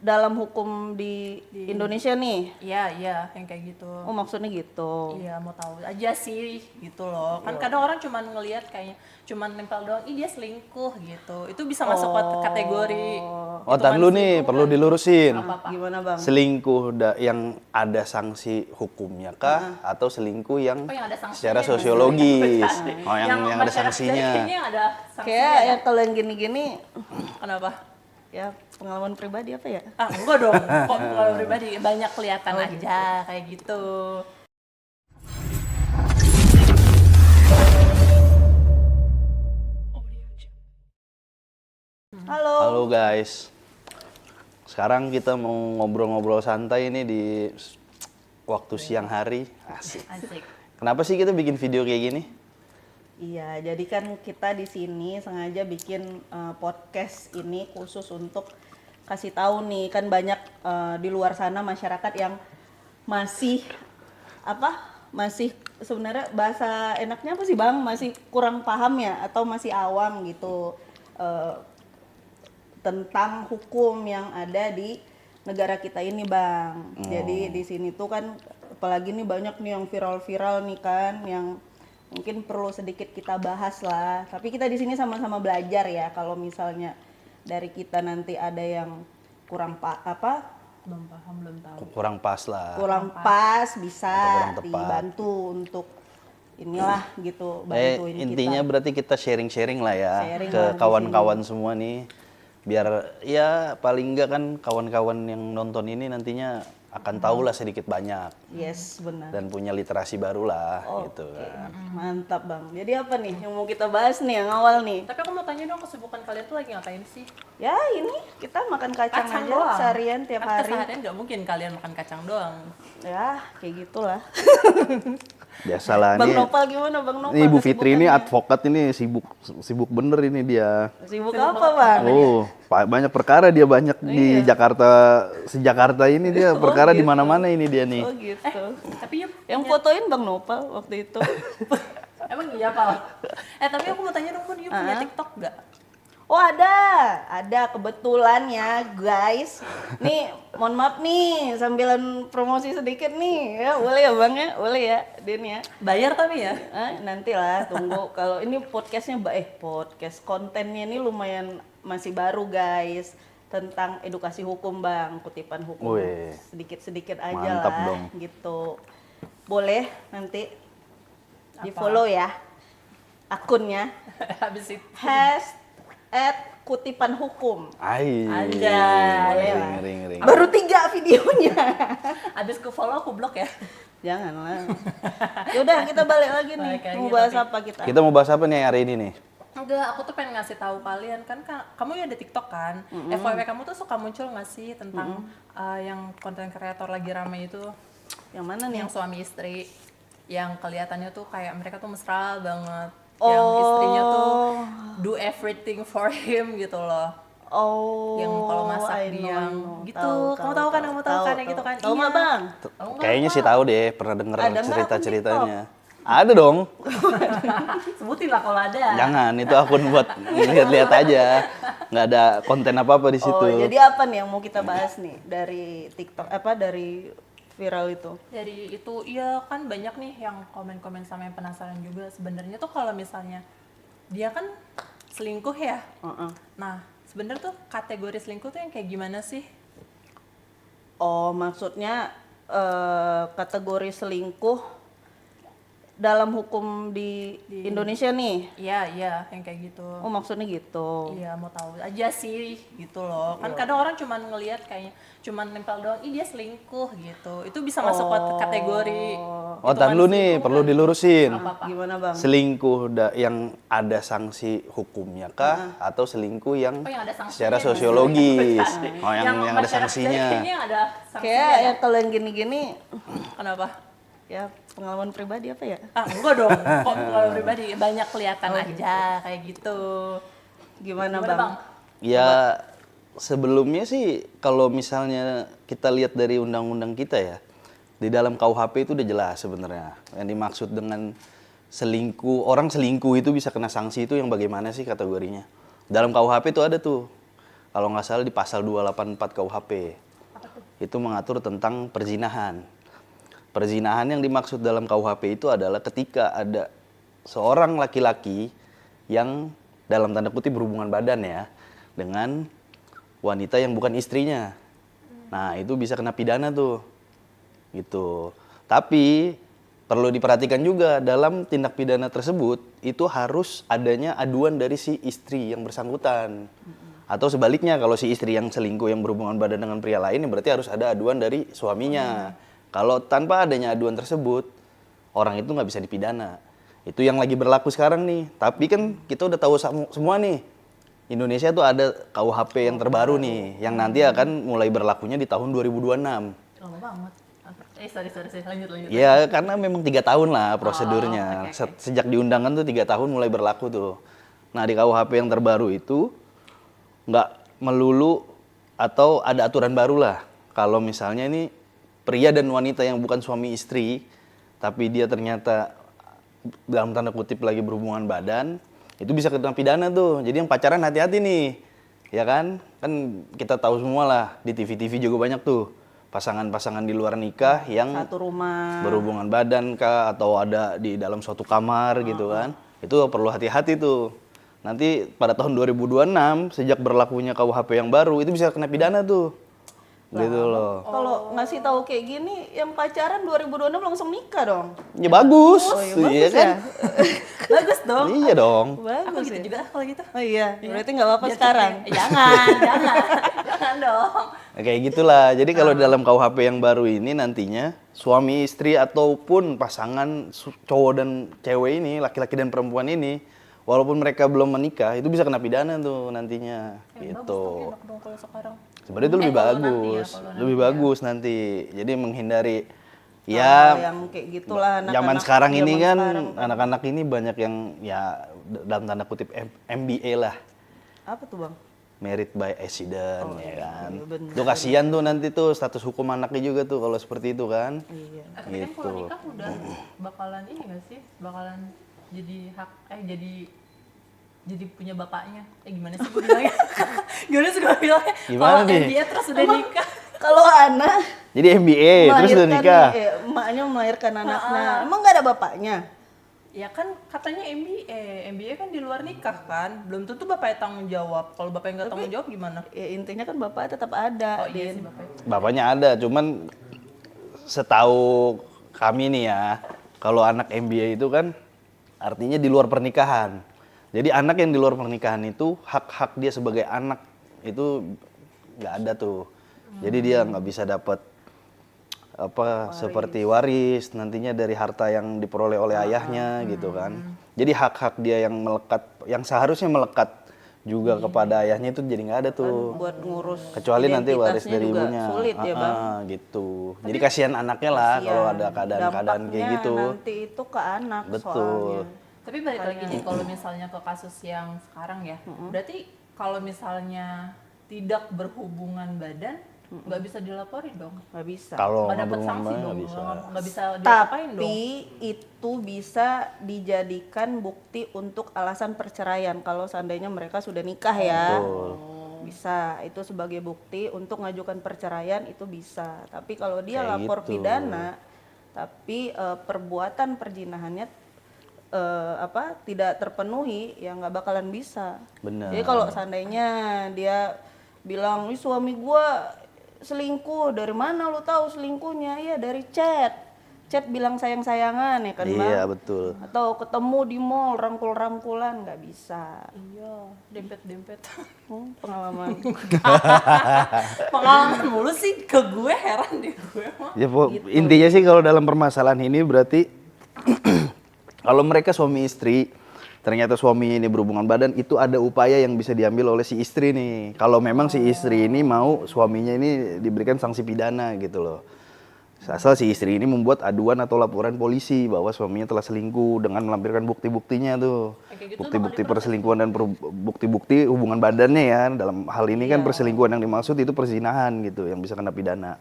dalam hukum di Indonesia nih. Iya, yang kayak gitu. Oh, maksudnya gitu. Iya, mau tahu aja sih gitu loh. Kan kadang orang cuman ngelihat kayaknya cuman nempel doang, ih dia selingkuh gitu. Itu bisa masuk kategori. Oh, tar lu nih perlu dilurusin. Apa-apa. Gimana Bang? Selingkuh yang ada sanksi hukumnya kah atau selingkuh yang Oh, yang ada sanksinya. secara sosiologis? Oh, yang ada masyarakat sanksinya. kayaknya yang ada sanksinya. Kayak ya kalau yang gini-gini Kenapa? ya pengalaman pribadi apa ya? Ah, enggak dong. Kok kalau pribadi banyak kelihatan aja kayak gitu. Halo. Halo guys. Sekarang kita mau ngobrol-ngobrol santai ini di waktu siang hari. Asik. Asik. Kenapa sih kita bikin video kayak gini? Iya, jadi kan kita di sini sengaja bikin podcast ini khusus untuk kasih tahu nih, kan banyak di luar sana masyarakat yang masih masih sebenarnya bahasa enaknya apa sih Bang? Masih kurang paham ya atau masih awam gitu tentang hukum yang ada di negara kita ini Bang. Jadi di sini tuh kan apalagi nih banyak nih yang viral-viral nih kan yang mungkin perlu sedikit kita bahas lah. Tapi kita di sini sama-sama belajar ya. Kalau misalnya dari kita nanti ada yang kurang Belum paham, belum tahu. Kurang pas lah. kurang pas bisa Atau kurang tepat. dibantu untuk inilah gitu, bantuin Intinya kita. berarti kita sharing-sharing lah ya Sharing ke lah di kawan-kawan semua nih. Biar ya paling enggak kan kawan-kawan yang nonton ini nantinya akan tahu lah sedikit banyak Yes, benar. dan punya literasi baru lah gitu. Mantap Bang. Jadi apa nih yang mau kita bahas nih yang awal nih? Tapi aku mau tanya dong, kesibukan kalian tuh lagi ngapain sih? Ya ini kita makan kacang aja doang. seharian tiap Kan hari. keseharian nggak mungkin kalian makan kacang doang. Ya kayak gitulah. Biasalah Bang nih. Nopal gimana Bang Nopal? Ini Bu Fitri ini kesibukannya? advokat ini sibuk bener ini dia. Sibuk apa Bang? Oh, banyak perkara dia banyak di Jakarta. Se-Jakarta ini dia perkara di mana-mana ini dia nih. Oh gitu. Tapi ya, Yang fotoin Bang Nopal waktu itu. emang iya Pak? Tapi aku mau tanya dong, Bun, you punya TikTok nggak? Oh ada kebetulan ya guys. Nih mohon maaf nih sambilan promosi sedikit nih ya, boleh ya Bang ya, boleh ya Din ya. Bayar tapi ya? Nantilah tunggu kalau ini podcastnya podcast kontennya ini lumayan masih baru guys tentang edukasi hukum Bang, kutipan hukum Wih. sedikit-sedikit aja Mantap lah dong. gitu. Boleh nanti di follow ya akunnya Habis itu. @kutipan hukum. Anjay. Ring. Baru 3 videonya. Habis ke follow aku blok ya. Janganlah. Yaudah kita balik lagi nih. Balik lagi, Mau bahas tapi- apa kita? Kita mau bahas apa nih hari ini nih? Enggak, aku tuh pengen ngasih tahu kalian kan kamu ya ada TikTok kan. FYP kamu tuh suka muncul nggak sih tentang yang konten kreator lagi rame itu, Yang mana nih? yang suami istri yang kelihatannya tuh kayak mereka tuh mesra banget. Yang istrinya tuh do everything for him gitu loh. Oh. Yang kalau masak I dia know. gitu. Kamu tahu kan, kamu tahu kan yang gitu kan? Tahu nggak Iya. Bang? Tahu nggak, Kayaknya sih tahu deh, pernah denger Ada nggak akun cerita-ceritanya. Ada dong. Sebutin lah kalau ada. Jangan, itu akun buat lihat-lihat aja. Nggak ada konten apa-apa di situ. Oh, jadi apa nih yang mau kita bahas nih dari TikTok dari viral itu? Jadi itu iya kan banyak nih yang komen-komen sama yang penasaran juga sebenarnya tuh kalau misalnya dia kan selingkuh ya. Nah, sebenarnya tuh kategori selingkuh tuh yang kayak gimana sih? Oh, maksudnya kategori selingkuh dalam hukum di Indonesia nih. Iya, yang kayak gitu. Oh, maksudnya gitu. Iya, mau tahu aja sih gitu loh. Kan kadang orang cuman ngelihat kayaknya cuman nempel doang, ih dia selingkuh gitu. Itu bisa masuk kategori. Oh, tar lu nih perlu dilurusin. Gimana Bang? Selingkuh yang ada sanksi hukumnya kah atau selingkuh yang Oh, yang ada sanksinya. secara sosiologis? Oh, yang ada masyarakat sanksinya. kayaknya yang ada sanksinya. Kayak ya kalau yang gini-gini Kenapa? ya pengalaman pribadi apa ya? Ah, enggak dong. Kok kalau pribadi banyak kelihatan aja kayak gitu. Gimana Gimana, Bang? Ya sebelumnya sih kalau misalnya kita lihat dari undang-undang kita ya, di dalam KUHP itu udah jelas sebenarnya. Yang dimaksud dengan selingkuh, orang selingkuh itu bisa kena sanksi itu yang bagaimana sih kategorinya? Dalam KUHP itu ada tuh kalau nggak salah di pasal 284 KUHP. Apa tuh? Itu mengatur tentang perzinahan. Perzinahan yang dimaksud dalam KUHP itu adalah ketika ada seorang laki-laki yang dalam tanda kutip berhubungan badan ya dengan wanita yang bukan istrinya. Nah, itu bisa kena pidana tuh. Gitu. Tapi perlu diperhatikan juga dalam tindak pidana tersebut itu harus adanya aduan dari si istri yang bersangkutan. Atau sebaliknya kalau si istri yang selingkuh yang berhubungan badan dengan pria lain berarti harus ada aduan dari suaminya. Kalau tanpa adanya aduan tersebut orang itu nggak bisa dipidana. Itu yang lagi berlaku sekarang nih. Tapi kan kita udah tahu semua nih. Indonesia tuh ada KUHP yang terbaru nih, yang nanti akan mulai berlakunya di tahun 2026. Lama banget. Sorry, lanjut. Ya, karena memang 3 tahun lah prosedurnya. Oke. Sejak diundangkan tuh 3 tahun mulai berlaku tuh. Nah, di KUHP yang terbaru itu nggak melulu atau ada aturan baru lah. Kalau misalnya ini pria dan wanita yang bukan suami istri, tapi dia ternyata dalam tanda kutip lagi berhubungan badan, itu bisa kena pidana tuh. Jadi yang pacaran hati-hati nih. Ya kan? Kan kita tahu semua lah, di TV-TV juga banyak tuh pasangan-pasangan di luar nikah yang Satu rumah. berhubungan badan kah atau ada di dalam suatu kamar gitu kan. Itu perlu hati-hati tuh. Nanti pada tahun 2026 sejak berlakunya KUHP yang baru itu bisa kena pidana tuh. Gitu loh. Kalau ngasih tahu kayak gini, yang pacaran 2026 langsung nikah dong. Ya bagus. Oh, ya Iya bagus kan? ya. Bagus dong. Iya dong. Aku Bagus gitu ya. juga kalau gitu. Oh iya, berarti nggak apa-apa Biar sekarang. jangan dong. Nah, kayak gitulah. Jadi kalau dalam KUHP yang baru ini nantinya suami istri ataupun pasangan cowok dan cewek ini, laki-laki dan perempuan ini, walaupun mereka belum menikah, itu bisa kena pidana tuh nantinya. Gitu. Enak dong kalau sekarang. Sebenarnya itu lebih kalau nanti ya, bagus, kalau lebih nanti ya. bagus nanti. Jadi menghindari Hal ya yang kayak gitulah zaman anak-anak sekarang ini zaman kan sekarang. anak-anak ini banyak yang ya dalam tanda kutip MBA lah, Apa tuh bang? married by accident ya kan. iya, bener. Tuh kasihan tuh nanti tuh status hukum anaknya juga tuh kalau seperti itu kan. Iya. Tapi kan kalau nikah udah bakalan ini nggak sih? Bakalan jadi jadi punya bapaknya. Gimana sih gue bilangnya? Gimana sih gue bilangnya? Gimana Kalau nih? dia terus udah nikah. Kalau anak Jadi MBA terus udah nikah. emaknya melahirkan anaknya. Emang nggak ada bapaknya? Ya kan katanya MBA kan di luar nikah kan. Belum tentu bapaknya tanggung jawab. Kalau bapaknya nggak tanggung jawab gimana? Ya, intinya kan bapak tetap ada. Oh iya Din. sih bapaknya. Bapaknya ada, cuman setahu kami nih ya, kalau anak MBA itu kan artinya di luar pernikahan. Jadi anak yang di luar pernikahan itu hak-hak dia sebagai anak itu nggak ada tuh. Jadi dia nggak bisa dapat seperti waris nantinya dari harta yang diperoleh oleh ayahnya gitu kan. Jadi hak-hak dia yang melekat, yang seharusnya melekat juga kepada ayahnya itu jadi nggak ada tuh. Buat ngurus Kecuali nanti waris identitasnya dari juga ibunya. sulit ya bang. Gitu. Jadi kasihan anaknya lah kalau ada keadaan-keadaan kayak Dampaknya gitu. nanti itu ke anak Betul. soalnya. Tapi balik lagi nih kalau misalnya ke kasus yang sekarang ya, berarti kalau misalnya tidak berhubungan badan nggak bisa dilaporin dong, Nggak bisa. Kalau nggak nggak dapat berhubungan sanksi badan dong, nggak bisa. nggak bisa diapain dong. Tapi itu bisa dijadikan bukti untuk alasan perceraian kalau seandainya mereka sudah nikah ya. Bisa, itu sebagai bukti untuk mengajukan perceraian itu bisa. Tapi kalau dia Kayak lapor gitu. pidana, tapi perbuatan perjinahannya tidak terpenuhi, ya nggak bakalan bisa. Benar. Jadi kalau seandainya dia bilang, "Ih, suami gua selingkuh, dari mana lu tahu selingkuhnya?" Iya dari chat bilang sayang-sayangan ya kan Iya Bang? betul. Atau ketemu di mall rangkul-rangkulan, nggak bisa. Iya, dempet-dempet. Pengalaman. Pengalaman mulu sih ke gue, heran deh gue mah. Ya, intinya sih kalau dalam permasalahan ini berarti kalau mereka suami istri, ternyata suami ini berhubungan badan, itu ada upaya yang bisa diambil oleh si istri nih. Kalau memang si istri ini mau suaminya ini diberikan sanksi pidana gitu loh. Asal si istri ini membuat aduan atau laporan polisi bahwa suaminya telah selingkuh dengan melampirkan bukti-buktinya tuh. Kayak gitu Bukti-bukti perselingkuhan dan bukti-bukti hubungan badannya ya. Dalam hal ini kan perselingkuhan yang dimaksud itu perzinahan gitu yang bisa kena pidana.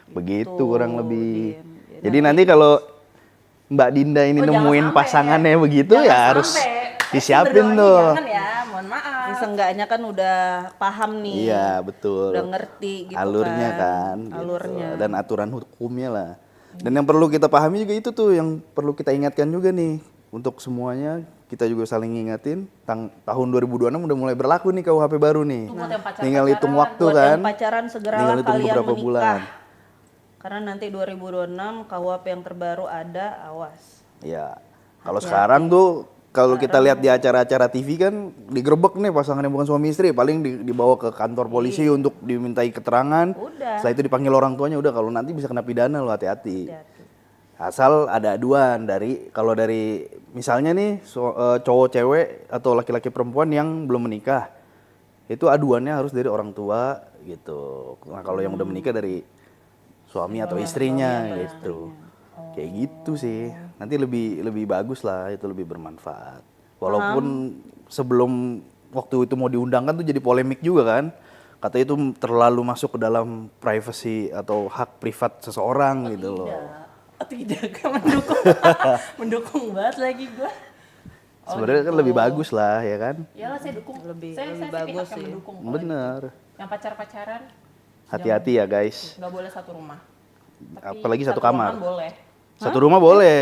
Begitu kurang lebih. Jadi nanti kalau Mbak Dinda ini Oh, jangan nemuin sampai. pasangannya begitu Jangan ya harus sampai. disiapin Berdoanya tuh. Jangan ya, mohon maaf. seenggaknya kan udah paham nih. Iya, betul. Udah ngerti gitu Alurnya kan. Alurnya. Gitu. Dan aturan hukumnya lah. Dan yang perlu kita pahami juga itu tuh yang perlu kita ingatkan juga nih. Untuk semuanya kita juga saling ngingetin tahun 2026 udah mulai berlaku nih KUHP baru nih. Itu buat yang pacaran, Tinggal hitung waktu Buat kan. yang pacaran segeralah Tinggal hitung kalian beberapa menikah. bulan. Karena nanti 2026 KUHP yang terbaru ada, awas. Ya. Kalau sekarang tuh kalau kita lihat di acara-acara TV kan digerebek nih pasangan yang bukan suami istri, paling dibawa ke kantor polisi untuk dimintai keterangan. Udah. Setelah itu dipanggil orang tuanya, udah kalau nanti bisa kena pidana lo, hati-hati. Hati-hati. Asal ada aduan kalau dari misalnya nih cowok cewek atau laki-laki perempuan yang belum menikah, itu aduannya harus dari orang tua gitu. Nah kalau yang udah menikah dari suami atau istrinya gitu. Kayak gitu sih. Nanti lebih bagus lah, itu lebih bermanfaat. Walaupun sebelum waktu itu mau diundangkan tuh jadi polemik juga kan. Katanya itu terlalu masuk ke dalam privacy atau hak privat seseorang gitu loh. Tidak, kan mendukung. Mendukung banget lagi gue. Sebenarnya kan lebih bagus lah ya kan. Iyalah saya dukung. Lebih saya bagus pihak yang sih. mendukung. Bener. Yang pacaran Hati-hati ya guys. nggak boleh satu rumah. Tapi Apalagi satu kamar. ruangan boleh. Satu rumah boleh.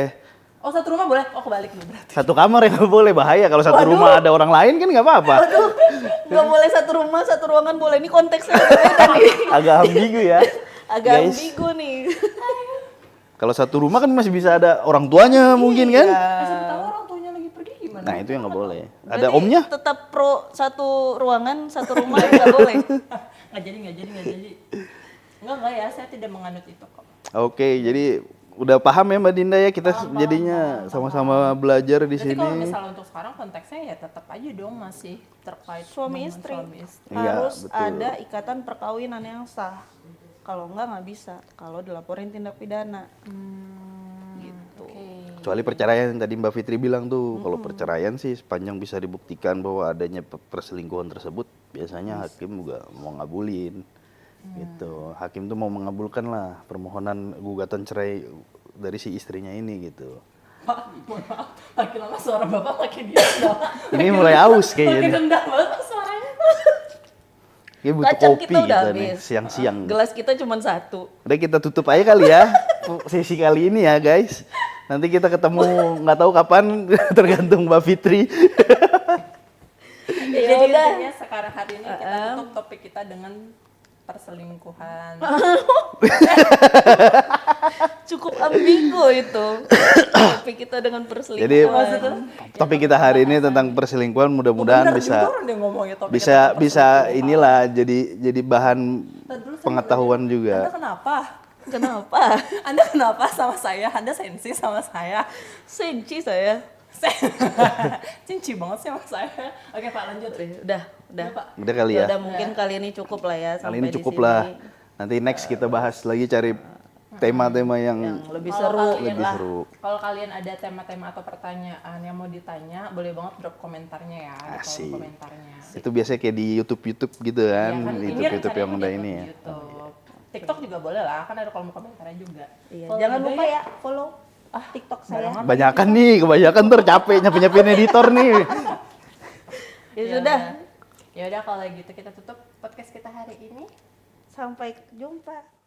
Oh satu rumah boleh? Oh kebalik nih berarti. Satu kamar ya nggak boleh, bahaya. Kalau satu rumah ada orang lain kan nggak apa-apa. Nggak boleh satu rumah, satu ruangan boleh. Ini konteksnya berbeda nih. Agak ambigu ya. Agak Guys. ambigu nih. Kalau satu rumah kan masih bisa ada orang tuanya mungkin kan. Siapa tahu orang tuanya lagi pergi gimana? Nah itu yang nggak boleh. Ada Berarti omnya. Tetap pro satu ruangan, satu rumah nggak boleh. nggak jadi. Enggak ya, saya tidak menganut itu kok. Oke, jadi udah paham ya Mbak Dinda ya, kita jadinya sama-sama belajar di Berarti kalau sini. misalnya untuk sekarang konteksnya ya tetap aja dong masih terkait Suami hubungan istri. suami istri. Iya, Harus betul. ada ikatan perkawinan yang sah. Kalau nggak bisa. Kalau dilaporin tindak pidana. Gitu. Kecuali perceraian yang tadi Mbak Fitri bilang tuh, kalau perceraian sih sepanjang bisa dibuktikan bahwa adanya perselingkuhan tersebut, biasanya hakim juga mau ngabulin. Gitu. Hakim tuh mau mengabulkan lah permohonan gugatan cerai dari si istrinya ini gitu. Pak, mohon maaf, makin lama suara bapak makin rendah. Ini mulai aus Makin kayaknya. rendah banget suaranya. Kayak butuh Kacang kopi kita udah kita nih habis. siang-siang. Gelas kita cuma satu. Udah kita tutup aja kali ya sesi kali ini ya guys. Nanti kita ketemu nggak tahu kapan tergantung Mbak Fitri. Jadi udah. intinya sekarang hari ini kita tutup topik kita dengan perselingkuhan. Cukup ambigu itu. Tapi kita dengan perselingkuhan. Jadi topik kita hari ini tentang perselingkuhan, mudah-mudahan Bener bisa juga dia ngomongnya topik bisa inilah jadi bahan pengetahuan Anda juga. kenapa? Kenapa? Anda kenapa sama saya? Anda sensi sama saya? Senci saya. Cinci banget sih sama saya. Oke Pak lanjut. Udah. Pak. Udah kali ya. Udah mungkin kali ini cukup lah ya. Kali sampai ini di cukup sini. lah. Nanti next kita bahas lagi cari tema-tema yang Lebih Kalau seru. kalian lebih lah, seru. Kalau kalian ada tema-tema atau pertanyaan yang mau ditanya, boleh banget drop komentarnya ya di Asik. kolom komentarnya. itu biasanya kayak di YouTube gitu kan, Iya kan, di ini YouTube yang rencananya udah di ini ya. YouTube. TikTok juga boleh lah, kan ada kolom komentarnya juga. Iya, Follow jangan juga lupa ya follow TikTok saya. Kebanyakan nih, kebanyakan tuh capek nyapin editor nih. Ya sudah. Ya udah kalau gitu kita tutup podcast kita hari ini. Sampai jumpa.